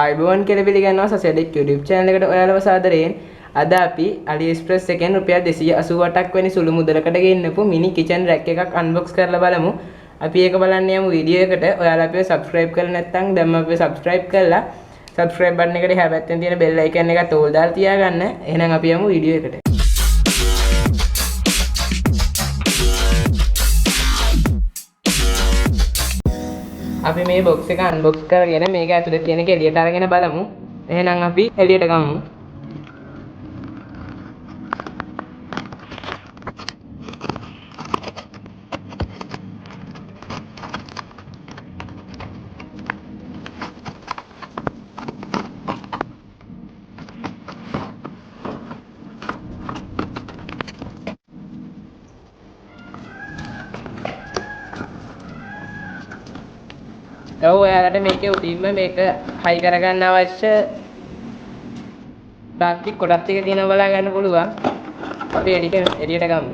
iBowen කියලා පිළිගන්නවා සසෙඩෙක් YouTube channel එකට ඔයාලව සාදරයෙන් අද අපි AliExpress එකෙන් රුපියල් 288ක් වැනි සුළු මුදලකට ගෙන්නපු mini kitchen rack එකක් unbox කරලා බලමු. අපි ඒක බලන්න යමු වීඩියෝ එකට. ඔයාලා අපිව subscribe කරලා නැත්නම් දැන්ම අපිව subscribe කරලා subscribe button එකට එහා පැත්තෙන් තියෙන bell icon එකත් ඕල් දාලා තියාගන්න. එහෙනම් අපි යමු වීඩියෝ එකට. අපි මේ box එක unbox කරගෙන මේක ඇතුලේ තියෙන එක එළියට අරගෙන බලමු. එහෙනම් අපි එළියට ගමු. ඔයාලට මේකේ උඩින්ම මේක හයි කරගන්න අවශ්‍ය ප්ලාස්ටික් කොටස් ටික තියෙනවා බලා ගන්න පුළුවන්. අපි එළියට ගමු.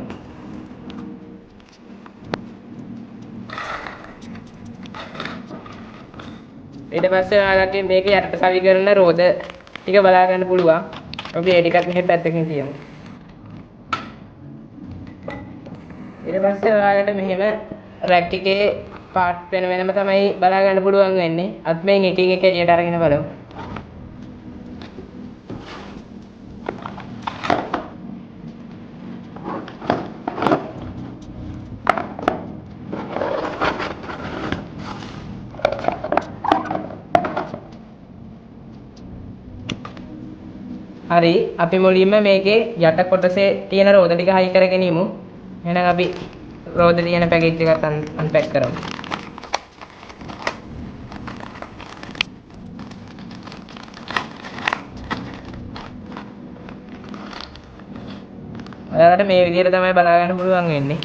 ඊට පස්සේ ඔයාලට මේක යටට සවි කරන රෝද ටික බලා ගන්න පුළුවන්. අපි ඒ ටිකත් මෙහෙ පැත්තකින් තියමු. ඊට පස්සේ ඔයාලට මෙහෙම රැක් එකේ පාර්ට් වෙනම තමයි බලා ගන්න පුළුවන් වෙන්නේ. අත් මෙන් එකින් එක එළියට අරගෙන බලමු. හරි අපි මුලින්ම මේකේ යට කොටසේ තියෙන රෝද ටික හයි කරගෙන ඉමු. එහෙනම් අපි රෝද තියෙන පැකේජ් එකත් අන්පැක් කරමු. ඔයාලට මේ විදිහට තමයි බලා ගන්න පුළුවන් වෙන්නේ.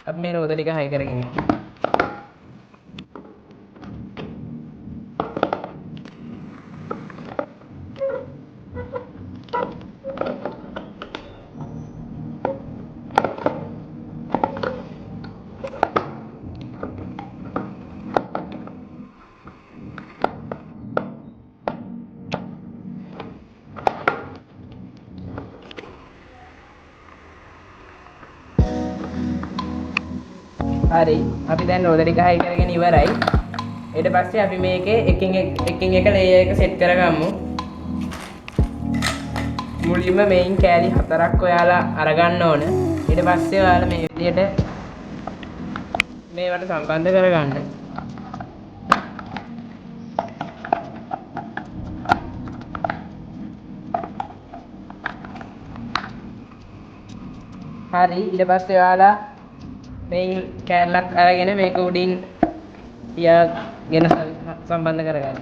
අපි මේ රෝද ටික හයි කරගෙන ඉමු. හරි අපි දැන් රෝද ටික හයි කරගෙන ඉවරයි. ඊට පස්සේ අපි මේකේ එකින් එක ලේයර් එක සෙට් කරගමු. මුලින්ම මේන් කෑලි 4ක් ඔයාලා අරගන්න ඕන. ඊට පස්සේ ඔයාලා මේ විදිහට මේවට සම්බන්ධ කරගන්න. හරි ඊට පස්සේ ඔයාලා මේ කෑල්ලක් අරගෙන මේක උඩින් තියාගෙන සම්බන්ධ කරගන්න.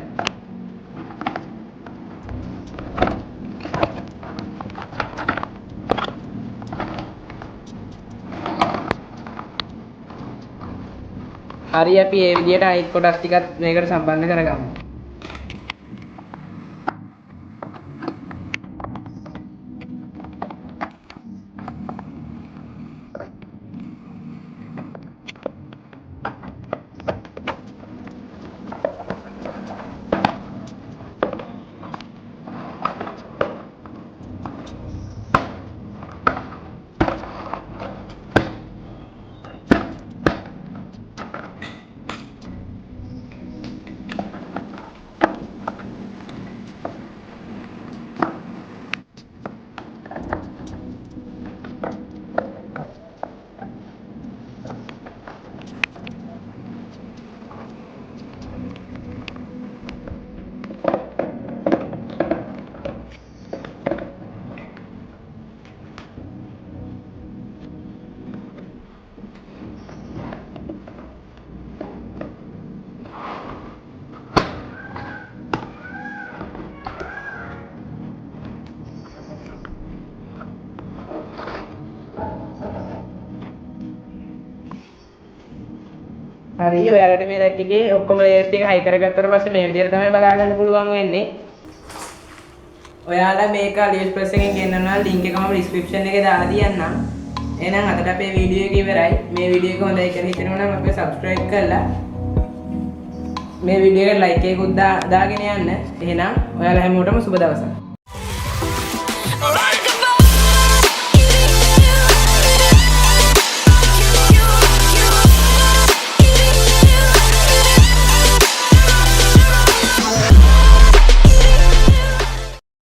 හරි අපි මේ විදිහට අයිත් කොටස් ටිකත් මේකට සම්බන්ධ කරගමු. හරි ඔයාලට මේ රැක් එකේ ඔක්කොම ලේයර්ස් ටික හයි කරගත්තට පස්සේ මේ විදිහට තමයි බලා ගන්න පුළුවන් වෙන්නේ. ඔයාලා මේක AliExpress එකෙන් ගෙන්නනවා link එක මම description එකේ දාලා තියන්නම්. එහෙනම් අදට අපේ වීඩියෝ එක ඉවරයි. මේ වීඩියෝ එක හොඳයි කියලා හිතෙනවා නම් අපිව subscribe කරලා මේ වීඩියෝ එකට ලයික් එකකුත් දාගෙන යන්න. එහෙනම් ඔයාලා හැමෝටම සුබ දවසක්.